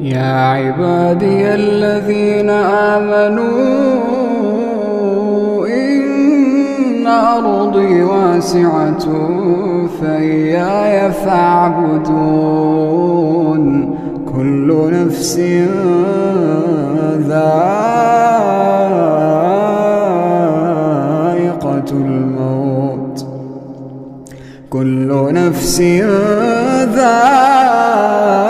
يا عبادي الذين آمنوا إن أرضي واسعة فإياي فاعبدون كل نفس ذائقة الموت كل نفس ذائقة